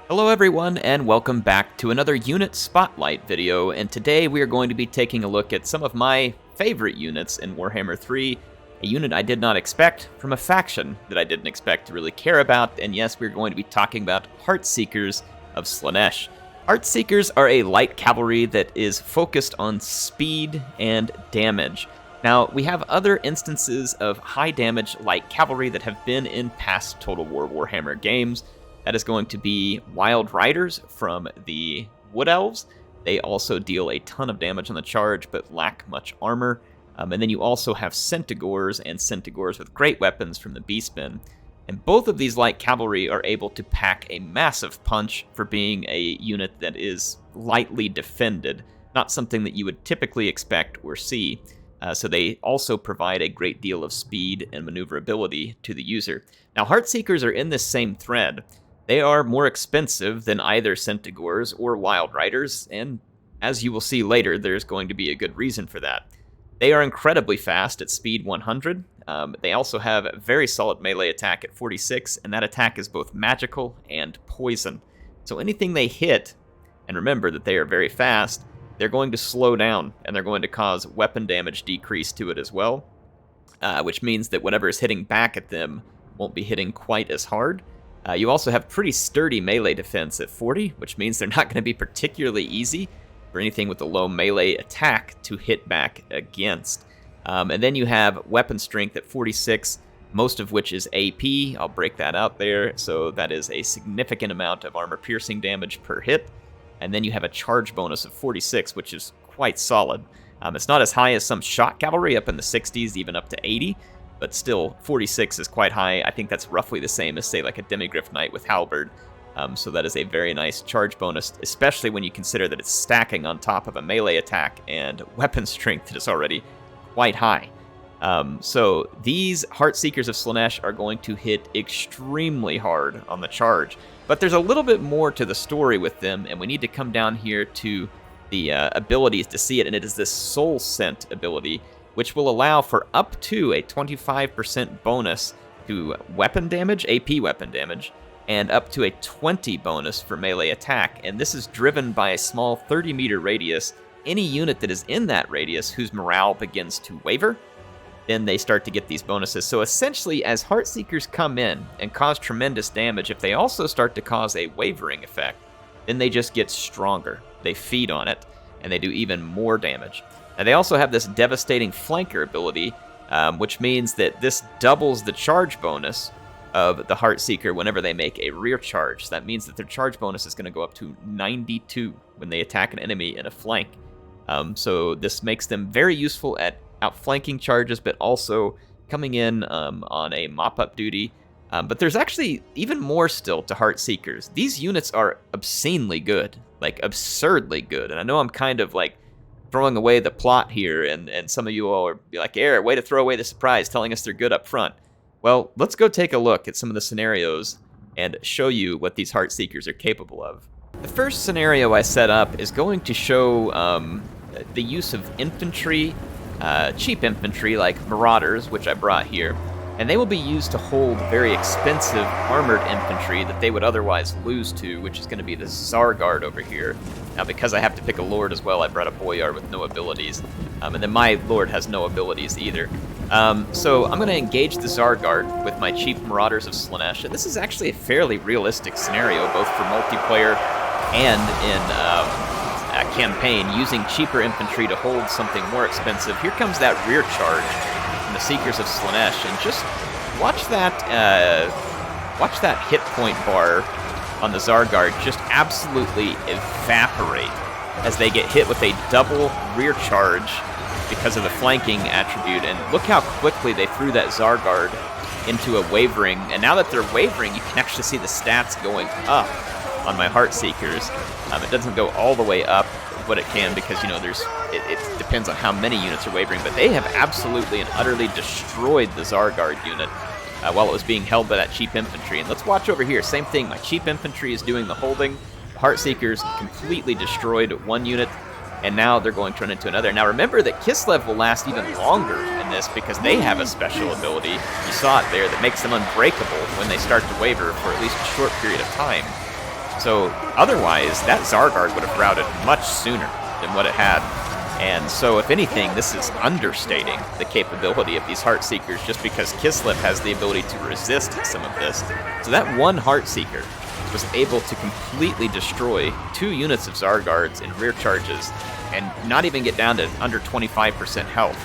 Hello everyone, and welcome back to another Unit Spotlight video, and today we are going to be taking a look at some of my favorite units in Warhammer 3, a unit I did not expect from a faction that I didn't expect to really care about, and yes, we're going to be talking about Heartseekers of Slaanesh. Heartseekers are a light cavalry that is focused on speed and damage. Now, we have other instances of high damage light cavalry that have been in past Total War Warhammer games. That is going to be Wild Riders from the Wood Elves. They also deal a ton of damage on the charge, but lack much armor. And then you also have Centaurs and Centaurs with great weapons from the Beastmen. And both of these light cavalry are able to pack a massive punch for being a unit that is lightly defended, not something that you would typically expect or see. So they also provide a great deal of speed and maneuverability to the user. Now, Heartseekers are in this same thread. They are more expensive than either Centaurs or Wild Riders, and as you will see later, there's going to be a good reason for that. They are incredibly fast at speed 100. They also have a very solid melee attack at 46, and that attack is both magical and poison. So anything they hit, and remember that they are very fast, they're going to slow down, and they're going to cause weapon damage decrease to it as well, which means that whatever is hitting back at them won't be hitting quite as hard. You also have pretty sturdy melee defense at 40, which means they're not going to be particularly easy for anything with a low melee attack to hit back against. And then you have weapon strength at 46, most of which is AP. I'll break that out there. So that is a significant amount of armor-piercing damage per hit. And then you have a charge bonus of 46, which is quite solid. It's not as high as some shot cavalry up in the 60s, even up to 80. But still, 46 is quite high. I think that's roughly the same as, say, like a Demigryph Knight with Halberd. So that is a very nice charge bonus, especially when you consider that it's stacking on top of a melee attack and weapon strength that is already quite high. So these Heartseekers of Slaanesh are going to hit extremely hard on the charge. But there's a little bit more to the story with them, and we need to come down here to the abilities to see it, and it is this Soul Scent ability, which will allow for up to a 25% bonus to weapon damage, AP weapon damage, and up to a 20 bonus for melee attack. And this is driven by a small 30-meter radius. Any unit that is in that radius whose morale begins to waver, then they start to get these bonuses. So essentially, as Heartseekers come in and cause tremendous damage, if they also start to cause a wavering effect, then they just get stronger. They feed on it, and they do even more damage. Now, they also have this devastating flanker ability, which means that this doubles the charge bonus of the Heartseeker whenever they make a rear charge. So that means that their charge bonus is going to go up to 92 when they attack an enemy in a flank. So this makes them very useful at outflanking charges, but also coming in on a mop-up duty. But there's actually even more still to Heartseekers. These units are obscenely good, like absurdly good. And I know I'm kind of like throwing away the plot here, and some of you all are be like, Eric, way to throw away the surprise, telling us they're good up front. Well, let's go take a look at some of the scenarios and show you what these Heartseekers are capable of. The first scenario I set up is going to show the use of infantry, cheap infantry like Marauders, which I brought here, and they will be used to hold very expensive armored infantry that they would otherwise lose to, which is going to be the Zargard over here. Now, because I have to pick a lord as well, I brought a Boyar with no abilities, and then my lord has no abilities either. So I'm going to engage the Zargard with my cheap Marauders of Slaanesh, and this is actually a fairly realistic scenario, both for multiplayer and in a campaign, using cheaper infantry to hold something more expensive. Here comes that rear charge from the Seekers of Slaanesh, and just watch that hit point bar on the Zargard just absolutely evaporate as they get hit with a double rear charge because of the flanking attribute. And look how quickly they threw that Zargard into a wavering, and now that they're wavering, you can actually see the stats going up on my Heartseekers. It doesn't go all the way up what it can, because, you know, it depends on how many units are wavering, but they have absolutely and utterly destroyed the Zargard unit while it was being held by that cheap infantry. And let's watch over here. Same thing. My cheap infantry is doing the holding. The Heartseekers completely destroyed one unit, and now they're going to run into another. Now remember that Kislev will last even longer in this because they have a special ability, you saw it there, that makes them unbreakable when they start to waver for at least a short period of time. So otherwise, that Zargard would have routed much sooner than what it had. And so if anything, this is understating the capability of these Heartseekers just because Kislev has the ability to resist some of this. So that one Heartseeker was able to completely destroy 2 units of Zargards in rear charges and not even get down to under 25% health.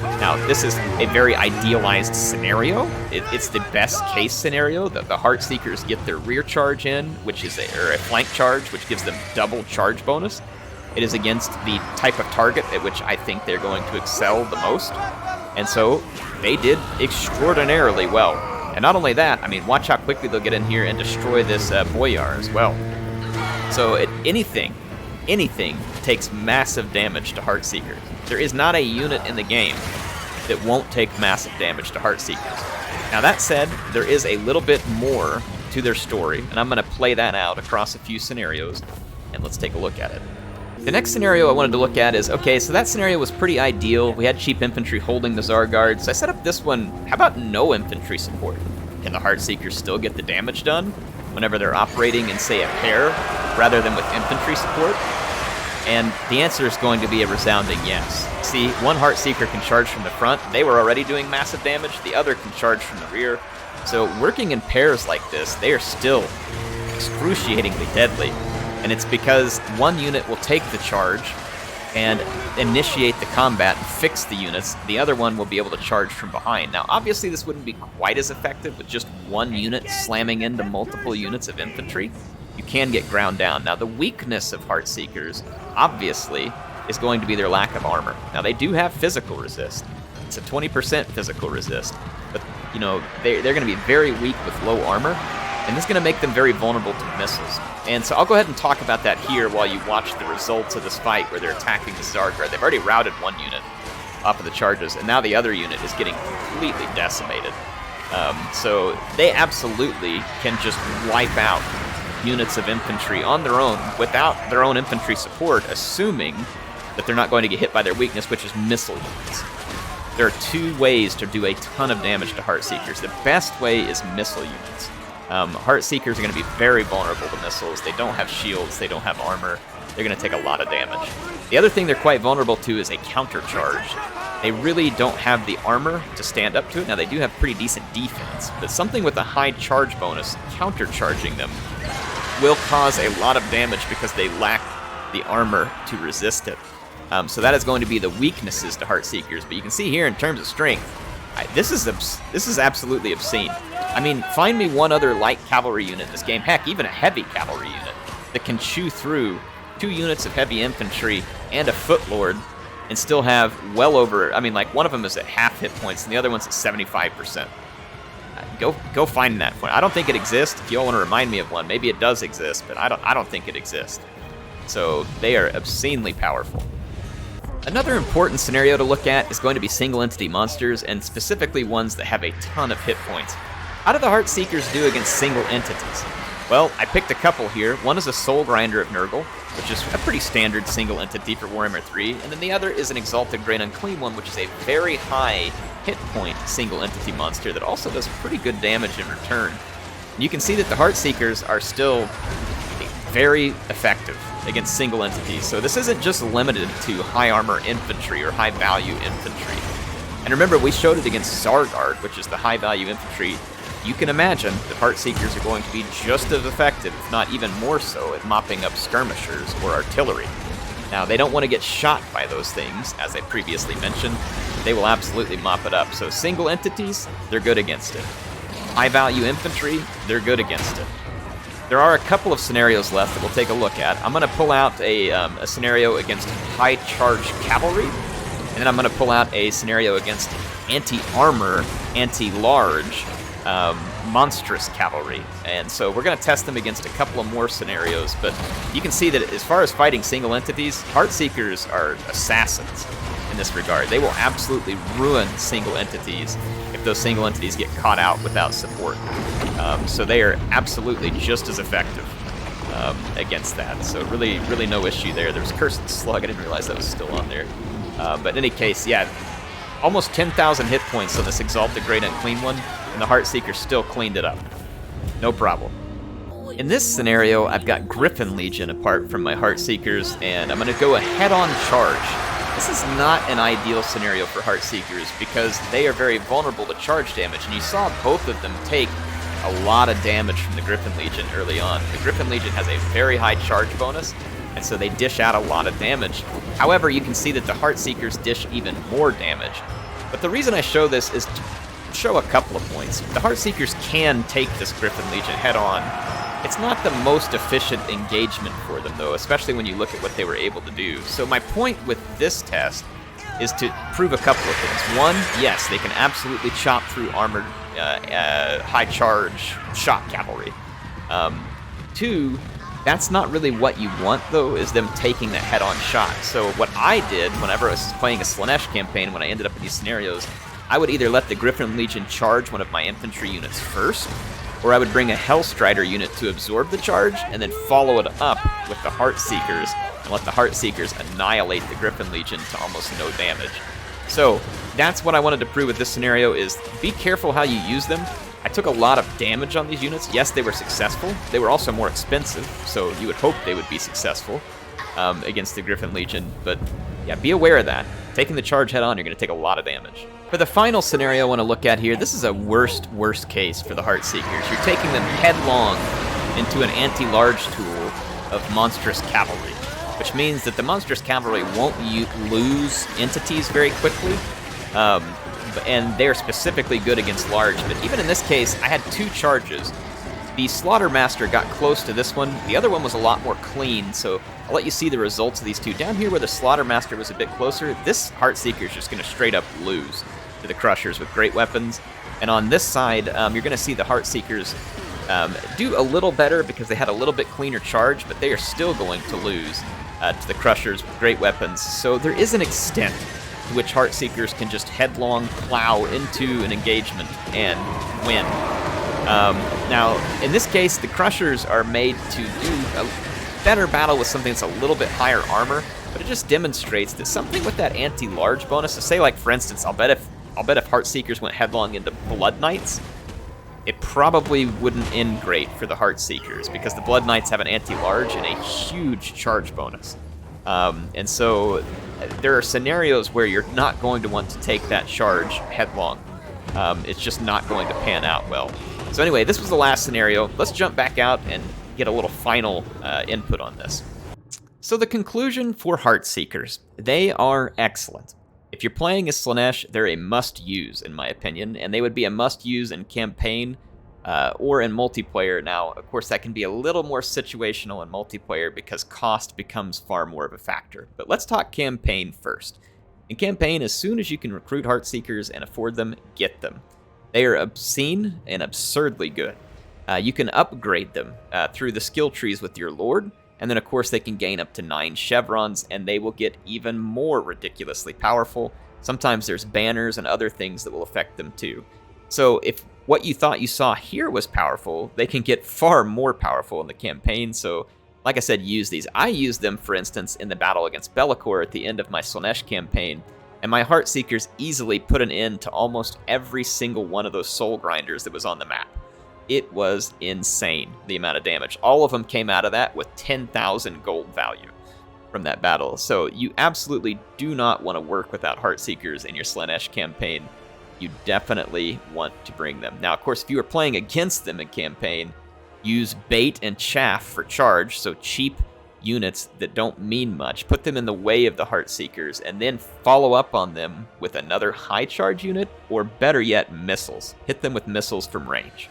Now, this is a very idealized scenario. It's the best case scenario. The Heartseekers get their rear charge in, which is a flank charge, which gives them double charge bonus. It is against the type of target at which I think they're going to excel the most. And so they did extraordinarily well. And not only that, I mean, watch how quickly they'll get in here and destroy this Boyar as well. So anything takes massive damage to Heartseekers. There is not a unit in the game that won't take massive damage to Heartseekers. Now that said, there is a little bit more to their story, and I'm going to play that out across a few scenarios, and let's take a look at it. The next scenario I wanted to look at is, okay, so that scenario was pretty ideal. We had cheap infantry holding the Zargards. So I set up this one. How about no infantry support? Can the Heartseekers still get the damage done whenever they're operating in, say, a pair, rather than with infantry support? And the answer is going to be a resounding yes. See, one Heartseeker can charge from the front. They were already doing massive damage. The other can charge from the rear. So working in pairs like this, they are still excruciatingly deadly. And it's because one unit will take the charge and initiate the combat and fix the units. The other one will be able to charge from behind. Now, obviously, this wouldn't be quite as effective with just one unit slamming into multiple units of infantry. You can get ground down. Now, the weakness of Heartseekers, obviously, is going to be their lack of armor. Now, they do have physical resist. It's a 20% physical resist. But, you know, they're going to be very weak with low armor. And this is going to make them very vulnerable to missiles. And so I'll go ahead and talk about that here while you watch the results of this fight where they're attacking the Zargard. They've already routed one unit off of the charges, and now the other unit is getting completely decimated. So they absolutely can just wipe out units of infantry on their own without their own infantry support, assuming that they're not going to get hit by their weakness, which is missile units. There are 2 ways to do a ton of damage to Heartseekers. The best way is missile units. Heartseekers are going to be very vulnerable to missiles. They don't have shields. They don't have armor. They're going to take a lot of damage. The other thing they're quite vulnerable to is a countercharge. They really don't have the armor to stand up to it. Now, they do have pretty decent defense, but something with a high charge bonus, countercharging them, will cause a lot of damage because they lack the armor to resist it. So that is going to be the weaknesses to Heartseekers. But you can see here in terms of strength, this is absolutely obscene. I mean, find me one other light cavalry unit in this game, heck, even a heavy cavalry unit, that can chew through 2 units of heavy infantry and a footlord and still have well over, I mean, like, one of them is at half hit points and the other one's at 75%. Go find that one. I don't think it exists. If you all want to remind me of one, maybe it does exist, but I don't think it exists. So they are obscenely powerful. Another important scenario to look at is going to be single entity monsters, and specifically ones that have a ton of hit points. How do the Heartseekers do against single entities? Well, I picked a couple here. One is a Soul Grinder of Nurgle, which is a pretty standard single entity for Warhammer 3, and then the other is an Exalted Great Unclean one, which is a very high hit point single entity monster that also does pretty good damage in return. And you can see that the Heartseekers are still very effective against single entities, so this isn't just limited to high armor infantry or high value infantry. And remember, we showed it against Zargard, which is the high value infantry. You can imagine the Heartseekers are going to be just as effective, if not even more so, at mopping up skirmishers or artillery. Now, they don't want to get shot by those things, as I previously mentioned. They will absolutely mop it up. So single entities, they're good against it. High value infantry, they're good against it. There are a couple of scenarios left that we'll take a look at. I'm going to pull out a scenario against high charge cavalry, and then I'm going to pull out a scenario against anti-armor, anti-large, monstrous cavalry. And so we're going to test them against a couple of more scenarios, but you can see that as far as fighting single entities, Heartseekers are assassins in this regard. They will absolutely ruin single entities if those single entities get caught out without support. So they are absolutely just as effective against that. So really no issue there. There's Cursed Slug. I didn't realize that was still on there. But in any case, yeah, almost 10,000 hit points on this Exalted Great Unclean one, and the Heartseekers still cleaned it up. No problem. In this scenario, I've got Griffin Legion apart from my Heartseekers, and I'm going to go a head-on charge. This is not an ideal scenario for Heartseekers because they are very vulnerable to charge damage, and you saw both of them take a lot of damage from the Griffin Legion early on. The Griffin Legion has a very high charge bonus, and so they dish out a lot of damage. However, you can see that the Heartseekers dish even more damage. But the reason I show this is to show a couple of points. The Heartseekers can take this Griffin Legion head-on. It's not the most efficient engagement for them, though, especially when you look at what they were able to do. So my point with this test is to prove a couple of things. One, yes, they can absolutely chop through armored, high-charge shot cavalry. Two, that's not really what you want, though, is them taking the head-on shot. So what I did whenever I was playing a Slaanesh campaign, when I ended up in these scenarios, I would either let the Griffin Legion charge one of my infantry units first, or I would bring a Hellstrider unit to absorb the charge, and then follow it up with the Heartseekers, and let the Heartseekers annihilate the Griffin Legion to almost no damage. So that's what I wanted to prove with this scenario, is be careful how you use them. I took a lot of damage on these units. Yes, they were successful. They were also more expensive, so you would hope they would be successful against the Griffin Legion. But yeah, be aware of that. Taking the charge head-on, you're going to take a lot of damage. For the final scenario I want to look at here, this is a worst case for the Heartseekers. You're taking them headlong into an anti-large tool of monstrous cavalry, which means that the monstrous cavalry won't lose entities very quickly. And they're specifically good against large, but even in this case, I had two charges. The Slaughtermaster got close to this one. The other one was a lot more clean, so I'll let you see the results of these two. Down here where the Slaughtermaster was a bit closer, this Heartseeker is just going to straight up lose to the Crushers with great weapons. And on this side, you're going to see the Heartseekers do a little better because they had a little bit cleaner charge, but they are still going to lose to the Crushers with great weapons. So there is an extent to which Heartseekers can just headlong plow into an engagement and win. Now, in this case, the Crushers are made to do a better battle with something that's a little bit higher armor, but it just demonstrates that something with that anti-large bonus, so say like, for instance, I'll bet if Heartseekers went headlong into Blood Knights, it probably wouldn't end great for the Heartseekers, because the Blood Knights have an anti-large and a huge charge bonus. And so there are scenarios where you're not going to want to take that charge headlong. It's just not going to pan out well. So anyway, this was the last scenario. Let's jump back out and get a little final input on this. So the conclusion for Heartseekers, they are excellent. If you're playing as Slaanesh, they're a must-use, in my opinion, and they would be a must-use in campaign or in multiplayer. Now, of course, that can be a little more situational in multiplayer because cost becomes far more of a factor. But let's talk campaign first. In campaign, as soon as you can recruit Heartseekers and afford them, get them. They are obscene and absurdly good. You can upgrade them through the skill trees with your Lord, and then of course they can gain up to 9 chevrons, and they will get even more ridiculously powerful. Sometimes there's banners and other things that will affect them too. So if what you thought you saw here was powerful, they can get far more powerful in the campaign. So like I said, use these. I used them, for instance, in the battle against Be'lakor at the end of my Slaanesh campaign, and my Heartseekers easily put an end to almost every single one of those soul grinders that was on the map. It was insane, the amount of damage. All of them came out of that with 10,000 gold value from that battle. So you absolutely do not want to work without Heartseekers in your Slaanesh campaign. You definitely want to bring them. Now, of course, if you are playing against them in campaign, use bait and chaff for charge, so cheap units that don't mean much. Put them in the way of the Heartseekers, and then follow up on them with another high charge unit, or better yet, missiles. Hit them with missiles from range.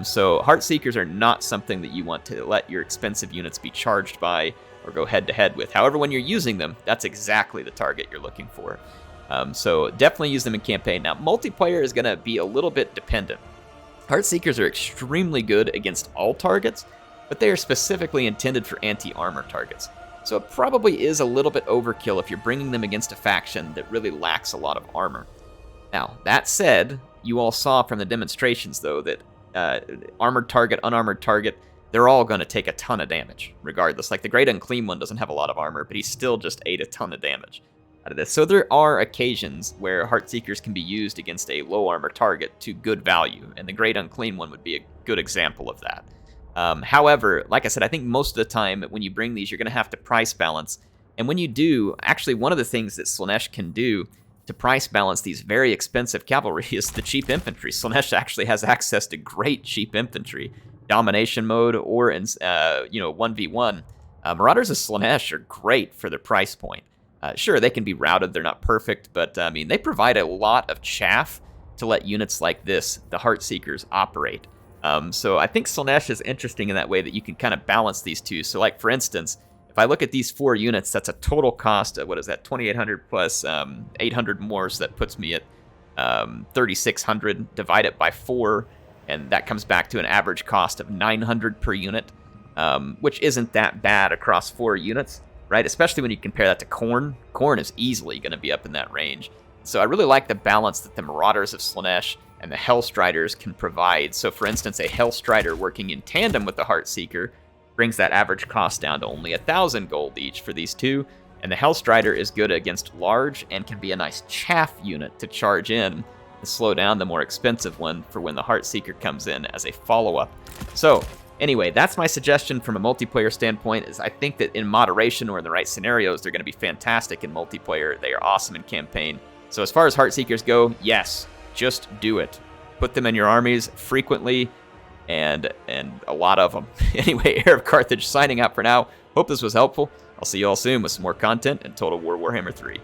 So Heartseekers are not something that you want to let your expensive units be charged by or go head-to-head with. However, when you're using them, that's exactly the target you're looking for. So definitely use them in campaign. Now, multiplayer is going to be a little bit dependent. Heartseekers are extremely good against all targets, but they are specifically intended for anti-armor targets. So it probably is a little bit overkill if you're bringing them against a faction that really lacks a lot of armor. Now, that said, you all saw from the demonstrations, though, that armored target, unarmored target, they're all going to take a ton of damage, regardless. Like, the Great Unclean One doesn't have a lot of armor, but he still just ate a ton of damage out of this. So there are occasions where Heartseekers can be used against a low armor target to good value, and the Great Unclean One would be a good example of that. However, like I said, I think most of the time when you bring these, you're going to have to price balance. And when you do, actually, one of the things that Slaanesh can do to price balance these very expensive cavalry is the cheap infantry. Slaanesh actually has access to great cheap infantry, domination mode, or in 1v1. Marauders of Slaanesh are great for their price point. Sure, they can be routed; they're not perfect, but I mean, they provide a lot of chaff to let units like this, the Heartseekers, operate. So I think Slaanesh is interesting in that way that you can kind of balance these two. So, like for instance, if I look at these 4 units, that's a total cost of, 2,800 plus 800 more, so that puts me at 3,600. Divide it by 4, and that comes back to an average cost of 900 per unit, which isn't that bad across 4 units, right? Especially when you compare that to Khorne. Khorne is easily going to be up in that range. So I really like the balance that the Marauders of Slaanesh and the Hellstriders can provide. So for instance, a Hellstrider working in tandem with the Heartseeker brings that average cost down to only 1,000 gold each for these two, and the Hellstrider is good against large and can be a nice chaff unit to charge in and slow down the more expensive one for when the Heartseeker comes in as a follow-up. So anyway, that's my suggestion from a multiplayer standpoint, is I think that in moderation or in the right scenarios, they're going to be fantastic in multiplayer. They are awesome in campaign. So as far as Heartseekers go, yes, just do it. Put them in your armies frequently, and a lot of them. Anyway, HeirofCarthage signing out for now. Hope this was helpful. I'll see you all soon with some more content in Total War Warhammer 3.